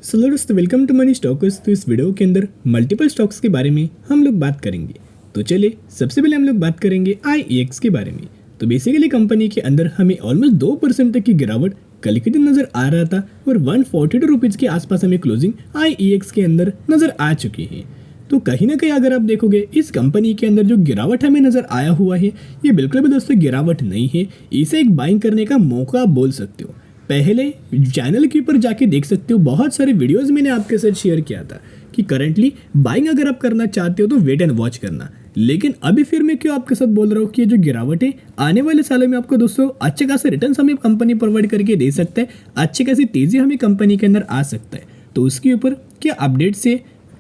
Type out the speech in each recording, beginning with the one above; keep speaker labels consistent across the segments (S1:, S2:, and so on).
S1: Hello दोस्तों, welcome to money stalkers. तो इस वीडियो के अंदर मल्टीपल स्टॉक्स के बारे में हम लोग बात करेंगे। तो चलिए सबसे पहले हम लोग बात करेंगे IEX के बारे में। तो बेसिकली कंपनी के अंदर हमें ऑलमोस्ट 2% तक की गिरावट कल के दिन नजर आ रहा था और 142 रुपीज़ के आसपास हमें क्लोजिंग IEX के अंदर नजर आ चुकी है। तो कहीं ना कहीं अगर आप देखोगे इस कंपनी के अंदर जो गिरावट हमें नजर आया हुआ है, ये बिल्कुल भी दोस्तों गिरावट नहीं है, इसे एक बाइंग करने का मौका आप बोल सकते हो। पहले चैनल के ऊपर जाके देख सकते हो, बहुत सारे वीडियोस मैंने आपके साथ शेयर किया था कि करंटली बाइंग अगर आप करना चाहते हो तो वेट एंड वॉच करना। लेकिन अभी फिर मैं क्यों आपके साथ बोल रहा हूँ कि ये जो गिरावट है आने वाले सालों में आपको दोस्तों अच्छे खासे रिटर्न्स हमें कंपनी प्रोवाइड करके दे सकता है, अच्छी खासी तेजी हमें कंपनी के अंदर आ सकता है। तो उसके ऊपर क्या अपडेट्स है,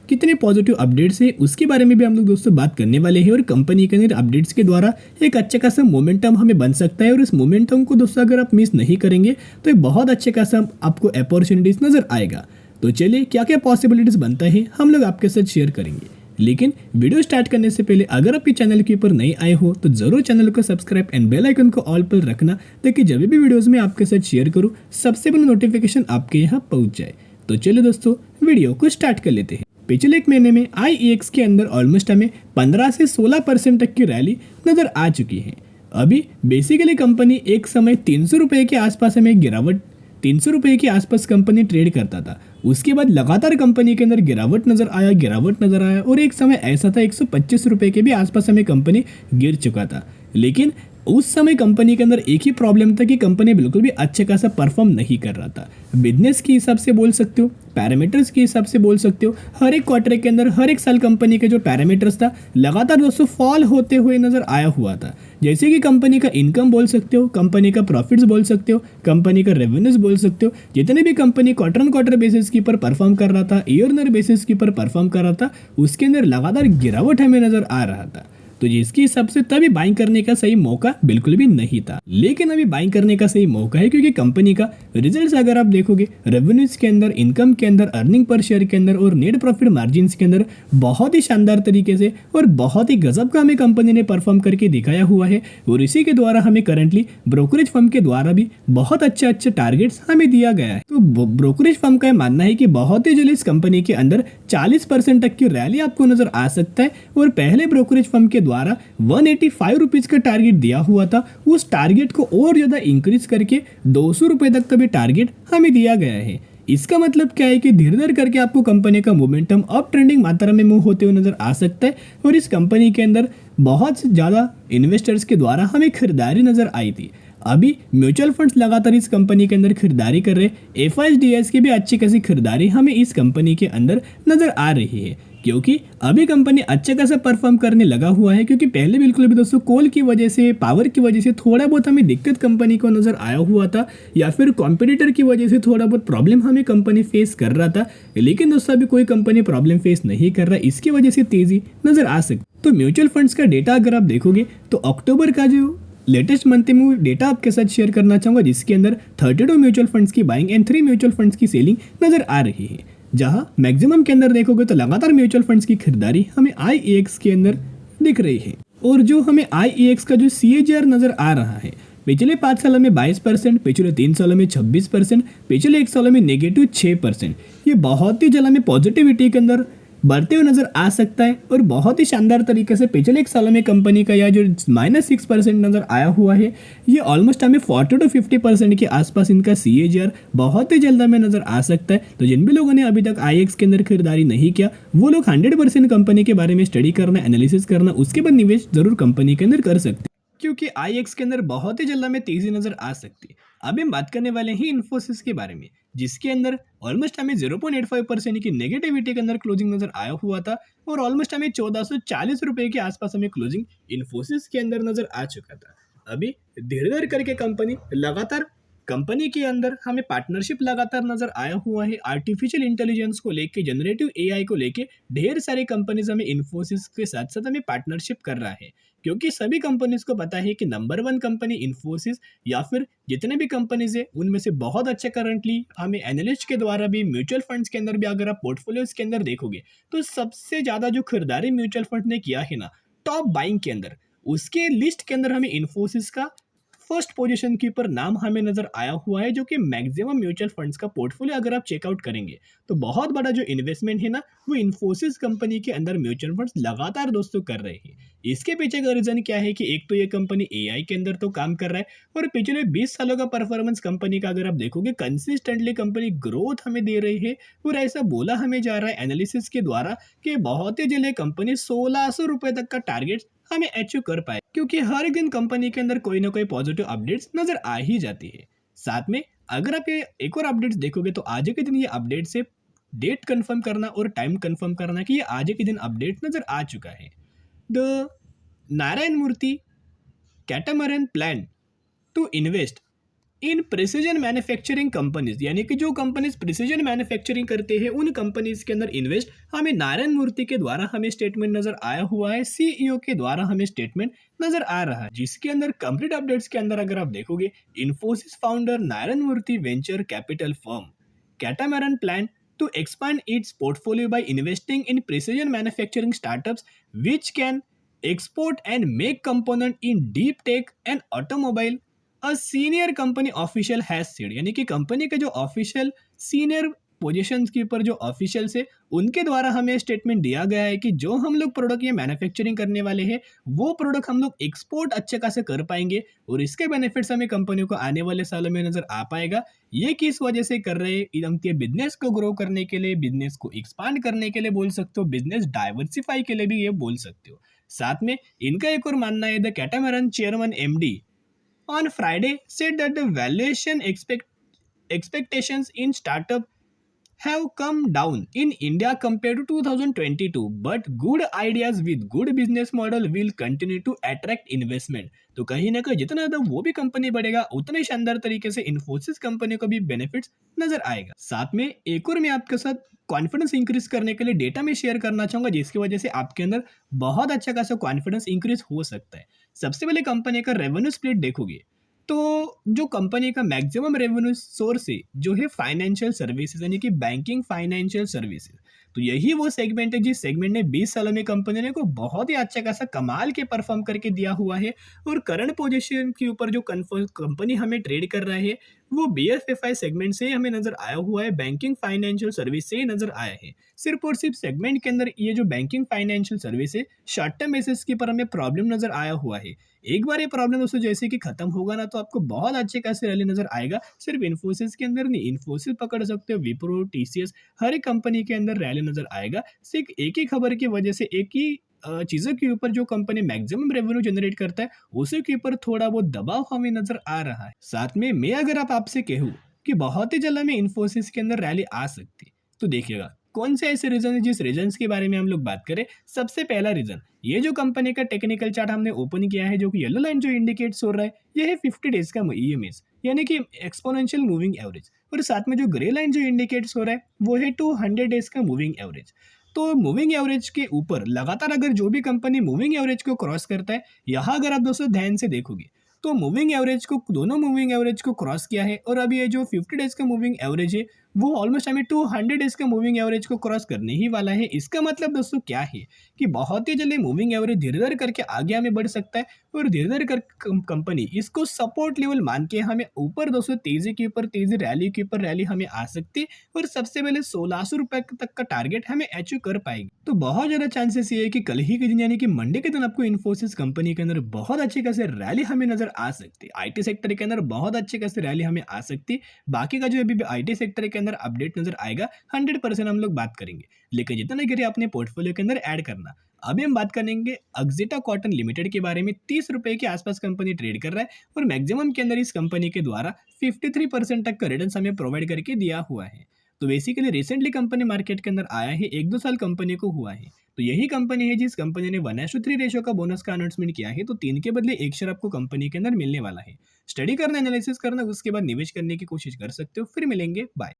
S1: कितने पॉजिटिव अपडेट्स है, उसके बारे में भी हम लोग दोस्तों बात करने वाले हैं। और कंपनी के अंदर अपडेट्स के द्वारा एक अच्छा खासा मोमेंटम हमें बन सकता है और इस मोमेंटम को दोस्तों अगर आप मिस नहीं करेंगे तो एक बहुत अच्छे खासा आपको अपॉर्चुनिटीज नजर आएगा। तो चलिए क्या क्या पॉसिबिलिटीज बनता है हम लोग आपके साथ शेयर करेंगे। लेकिन वीडियो स्टार्ट करने से पहले अगर आपके चैनल के ऊपर नए आए हो तो जरूर चैनल को सब्सक्राइब एंड बेल आइकन को ऑल पर रखना, ताकि जब भी वीडियोस में आपके साथ शेयर करूं सबसे पहले नोटिफिकेशन आपके यहाँ पहुंच जाए। तो चलिए दोस्तों वीडियो को स्टार्ट कर लेते हैं। पिछले एक महीने में IEX के अंदर ऑलमोस्ट हमें 15 से 16% तक की रैली नजर आ चुकी है। अभी बेसिकली कंपनी एक समय 300 रुपये के आसपास हमें गिरावट 300 रुपये के आसपास कंपनी ट्रेड करता था। उसके बाद लगातार कंपनी के अंदर गिरावट नजर आया और एक समय ऐसा था 125 रुपये के भी आसपास हमें कंपनी गिर चुका था। लेकिन उस समय कंपनी के अंदर एक ही प्रॉब्लम था कि कंपनी बिल्कुल भी अच्छे खासा परफॉर्म नहीं कर रहा था। बिजनेस के हिसाब से बोल सकते हो, पैरामीटर्स के हिसाब से बोल सकते हो, हर एक क्वार्टर के अंदर हर एक साल कंपनी के जो पैरामीटर्स था लगातार दोस्तों फॉल होते हुए नजर आया हुआ था। जैसे कि कंपनी का इनकम बोल सकते हो, कंपनी का प्रॉफिट्स बोल सकते हो, कंपनी का रेवेन्यूज बोल सकते हो, जितने भी company quarter on quarter basis के ऊपर परफॉर्म कर रहा था, ईयर ऑन बेसिस के ऊपर परफॉर्म कर रहा था, उसके अंदर लगातार गिरावट हमें नजर आ रहा था। तो जिसकी हिसाब से तभी बाइंग करने का सही मौका बिल्कुल भी नहीं था। लेकिन अभी बाइंग करने का सही मौका है, क्योंकि कंपनी का रिजल्ट्स अगर आप देखोगे रेवेन्यूज के अंदर, इनकम के अंदर, अर्निंग पर शेयर के अंदर और नेट प्रॉफिट मार्जिन के अंदर बहुत ही शानदार तरीके से और बहुत ही गजब का हमें कंपनी ने परफॉर्म करके दिखाया हुआ है। और इसी के द्वारा हमें करंटली ब्रोकरेज फर्म के द्वारा भी बहुत अच्छे अच्छे टारगेट्स हमें दिया गया है। तो ब्रोकरेज फर्म का मानना है कि बहुत ही जल्द इस कंपनी के अंदर 40% तक की रैली आपको नजर आ सकता है। और पहले ब्रोकरेज फर्म के द्वारा 185 रुपीज का टारगेट दिया हुआ था, उस टारगेट को और ज्यादा इंक्रीज करके 200 रुपए तक का भी टारगेट हमें दिया गया है। इसका मतलब क्या है कि धीरे धीरे करके आपको कंपनी का मोमेंटम अप ट्रेंडिंग मात्रा में मूव होते हुए नजर आ सकता है। और इस कंपनी के अंदर बहुत ज्यादा इन्वेस्टर्स के द्वारा हमें खरीदारी नजर आई थी। अभी म्यूचुअल फंड्स लगातार इस कंपनी के अंदर खरीदारी कर रहे, FIDs की भी अच्छी खासी खरीदारी हमें इस कंपनी के अंदर नजर आ रही है, क्योंकि अभी कंपनी अच्छे खासा परफॉर्म करने लगा हुआ है। क्योंकि पहले बिल्कुल भी दोस्तों कोल की वजह से, पावर की वजह से थोड़ा बहुत हमें दिक्कत कंपनी को नजर आया हुआ था, या फिर कॉम्पिटिटर की वजह से थोड़ा बहुत प्रॉब्लम हमें कंपनी फेस कर रहा था। लेकिन दोस्तों अभी कोई कंपनी प्रॉब्लम फेस नहीं कर रहा, इसकी वजह से तेजी नजर आ सकती। तो म्यूचुअल फंड्स का डेटा अगर आप देखोगे तो अक्टूबर का जो लेटेस्ट मंथ में डेटा आपके साथ शेयर करना चाहूंगा, जिसके अंदर 32 म्यूचुअल फंड्स की बाइंग एंड 3 म्यूचुअल फंड्स की सेलिंग नजर आ रही है। जहां मैक्सिमम के अंदर देखोगे तो लगातार म्यूचुअल फंड्स की खरीदारी हमें IEX के अंदर दिख रही है। और जो हमें IEX का जो CAGR नजर आ रहा है, पिछले 5 सालों में 22%, पिछले 3 सालों में 26%, पिछले 1 सालों में -6%, ये बहुत ही जल्द हमें पॉजिटिविटी के अंदर बढ़ते हुए नजर आ सकता है। और बहुत ही शानदार तरीके से पिछले 1 सालों में कंपनी का यह जो -6% नजर आया हुआ है, ये ऑलमोस्ट हमें 40 to 50% के आसपास इनका CAGR बहुत ही जल्द हमें नजर आ सकता है। तो जिन भी लोगों ने अभी तक IEX के अंदर खरीदारी नहीं किया, वो लोग 100% कंपनी के बारे में स्टडी करना, एनालिसिस करना, उसके बाद निवेश जरूर कंपनी के अंदर कर सकते हैं, क्योंकि IEX के अंदर बहुत ही जल्द हमें तेजी नजर आ सकती है। अभी हम बात करने वाले हैं इन्फोसिस के बारे में, जिसके अंदर ऑलमोस्ट हमें 0.85% की नेगेटिविटी के अंदर क्लोजिंग नजर आया हुआ था। और ऑलमोस्ट हमें 1440 रुपए के आसपास हमें क्लोजिंग इन्फोसिस के अंदर नजर आ चुका था। अभी धीरे धीरे करके कंपनी के अंदर हमें पार्टनरशिप लगातार नजर आया हुआ है। आर्टिफिशियल इंटेलिजेंस को लेके, जनरेटिव AI को लेके ढेर सारी कंपनीज हमें इन्फोसिस के साथ साथ हमें पार्टनरशिप कर रहा है, क्योंकि सभी कंपनीज को पता है कि नंबर 1 कंपनी इन्फोसिस, या फिर जितने भी कंपनीज है उनमें से बहुत अच्छे करंटली हमें एनालिस्ट के द्वारा भी, म्यूचुअल फंड्स के अंदर भी अगर आप पोर्टफोलियोज के अंदर देखोगे तो सबसे ज्यादा जो खरीदारी म्यूचुअल फंड ने किया है ना टॉप बाइंग के अंदर, उसके लिस्ट के अंदर हमें इन्फोसिस का फर्स्ट पोजीशन के ऊपर नाम हमें नजर आया हुआ है, जो कि मैक्सिमम म्यूचुअल फंड्स का पोर्टफोलियो अगर आप चेकआउट करेंगे तो बहुत बड़ा जो इन्वेस्टमेंट है ना, वो इन्फोसिस कंपनी के अंदर म्यूचुअल फंड्स लगातार दोस्तों कर रहे हैं। इसके पीछे का रीजन क्या है कि एक तो ये कंपनी एआई के अंदर तो काम कर रहा है, और पिछले 20 सालों का परफॉर्मेंस कंपनी का अगर आप देखोगे कंसिस्टेंटली कंपनी ग्रोथ हमें दे रही है। और ऐसा बोला हमें जा रहा है एनालिसिस के द्वारा कि बहुत ही जल्द कंपनी 1600 रुपए तक का टारगेट हमें अचीव कर पाए, क्योंकि हर दिन कंपनी के अंदर कोई ना कोई पॉजिटिव अपडेट्स नजर आ ही जाती है। साथ में अगर आप ये एक और अपडेट्स देखोगे तो आज के दिन ये अपडेट से डेट कंफर्म करना और टाइम कंफर्म करना कि ये आज के दिन अपडेट नजर आ चुका है। The Narayana Murthy Catamaran plan to invest in precision manufacturing companies, यानी कि जो कंपनीज प्रिसीजन मैन्युफैक्चरिंग करते हैं उन कंपनीज के अंदर इन्वेस्ट हमें नारायण मूर्ति के द्वारा हमें स्टेटमेंट नजर आया हुआ है, सीईओ के द्वारा हमें स्टेटमेंट नजर आ रहा है, जिसके अंदर कंप्लीट अपडेट्स के अंदर अगर आप देखोगे Infosys founder Narayana Murthy venture capital firm Catamaran plan to expand its portfolio by investing in precision manufacturing startups which can export and make component in deep tech and automobile, a senior company official has said। यानी कि company का जो official senior positions के ऊपर जो officials है उनके द्वारा हमें स्टेटमेंट दिया गया है कि जो हम लोग प्रोडक्ट ये मैन्युफैक्चरिंग करने वाले हैं वो प्रोडक्ट हम लोग एक्सपोर्ट अच्छे खासे कर पाएंगे, और इसके बेनिफिट्स हमें कंपनी को आने वाले सालों में नजर आ पाएगा। ये किस वजह से कर रहे हैं, इनके बिजनेस को ग्रो करने के लिए, बिजनेस को एक्सपांड करने के लिए बोल सकते हो, बिजनेस डाइवर्सिफाई के लिए भी ये बोल सकते हो। साथ में इनका एक और मानना है, the catamaran chairman MD on Friday said that the valuation expectations in startup have come down in India compared to 2022, but good ideas with good business model will continue to attract investment। तो कहीं ना कहीं जितना ज्यादा वो भी company बढ़ेगा उतने शानदार तरीके से इन्फोसिस कंपनी को भी बेनिफिट्स नजर आएगा। साथ में एक और मैं आपके साथ कॉन्फिडेंस इंक्रीज करने के लिए डेटा में शेयर करना चाहूंगा, जिसकी वजह से आपके अंदर बहुत अच्छा खासा कॉन्फिडेंस इंक्रीज हो सकता है। सबसे पहले कंपनी का रेवेन्यू स्प्लिट देखोगे तो जो कंपनी का मैक्सिमम रेवेन्यू सोर्स है जो है फाइनेंशियल सर्विसेज, यानी कि बैंकिंग फाइनेंशियल सर्विसेज। तो यही वो सेगमेंट है जिस सेगमेंट ने 20 सालों में कंपनी ने को बहुत ही अच्छा खासा कमाल के परफॉर्म करके दिया हुआ है। और करंट पोजीशन के ऊपर जो कंपनी हमें ट्रेड कर रहा है वो BFSI सेगमेंट से हमें नजर आया हुआ है, बैंकिंग फाइनेंशियल सर्विस से नजर आया है। सिर्फ और सिर्फ सेगमेंट के अंदर ये जो बैंकिंग फाइनेंशियल सर्विस है शॉर्ट टर्म बेसिस के ऊपर हमें प्रॉब्लम नजर आया हुआ है। एक बार ये प्रॉब्लम दोस्तों जैसे कि खत्म होगा ना तो आपको बहुत अच्छे खासे रैली नजर आएगा। सिर्फ इन्फोसिस के अंदर नहीं, इन्फोसिस पकड़ सकते हो, विप्रो, TCS, हर एक कंपनी के अंदर रैली नजर आएगा। सिर्फ एक ही खबर की वजह से, एक ही चीज़ों के ऊपर जो कंपनी मैक्सिमम रेवेन्यू जनरेट करता है उसी के ऊपर थोड़ा बहुत दबाव हमें नजर आ रहा है। साथ में मैं अगर आपसे कहूँ कि बहुत ही जल्द में इन्फोसिस के अंदर रैली आ सकती, तो देखिएगा कौन से ऐसे रीजन है जिस रीजन की बारे में हम लोग बात करें। सबसे पहला रीजन, ये जो कंपनी का टेक्निकल चार्ट हमने ओपन किया है, जो कि येलो लाइन जो इंडिकेट्स हो रहा है ये है 50 डेज का EMS, यानी कि एक्सपोनेंशियल मूविंग एवरेज। और साथ में जो ग्रे लाइन जो इंडिकेट्स हो रहा है वो है 200 डेज का मूविंग एवरेज। तो मूविंग एवरेज के ऊपर लगातार अगर जो भी कंपनी मूविंग एवरेज को क्रॉस करता है, यहाँ अगर आप दोस्तों ध्यान से देखोगे तो मूविंग एवरेज को, दोनों मूविंग एवरेज को क्रॉस किया है, और अभी ये जो 50 डेज का मूविंग एवरेज है वो ऑलमोस्ट हमें 200 डेज का मूविंग एवरेज को क्रॉस करने ही वाला है। इसका मतलब दोस्तों क्या है कि बहुत ही जल्दी मूविंग एवरेज धीरे धीरे करके आगे हमें बढ़ सकता है, और धीरे धीरे कर कंपनी इसको सपोर्ट लेवल मान के हमें ऊपर दोस्तों तेजी के ऊपर तेजी, रैली के ऊपर रैली हमें आ सकती है, और सबसे पहले 1600 रुपए तक का टारगेट हमें अचीव कर पाएगी। तो बहुत ज्यादा चांसेस ये है कि कल ही के दिन यानी कि मंडे के दिन आपको इन्फोसिस कंपनी के अंदर बहुत अच्छे खासे रैली हमें नजर आ सकती है। IT सेक्टर के अंदर बहुत अच्छे खासे रैली हमें आ सकती है। बाकी का जो अभी IT सेक्टर के अंदर अपडेट नजर आएगा 100% हम लोग बात करेंगे, लेकिन जितना गिरे अपने पोर्टफोलियो के अंदर ऐड करना। अभी हम बात करेंगे अक्जिटा कॉटन लिमिटेड के बारे में। 30 रुपए के आसपास कंपनी ट्रेड कर रहा है, और मैक्सिमम के अंदर इस कंपनी के द्वारा 53% तक का रिटर्न हमें प्रोवाइड करके दिया हुआ है। तो बेसिकली रिसेंटली कंपनी मार्केट के अंदर आया है, 1-2 साल कंपनी को हुआ है। तो यही कंपनी है जिस कंपनी ने 1:3 रेशो का बोनस का अनाउंसमेंट किया है, तो 3 के बदले 1 शेयर आपको कंपनी के अंदर मिलने वाला है। स्टडी करना, एनालिसिस करना, उसके बाद निवेश करने की कोशिश कर सकते हो। फिर मिलेंगे, बाय।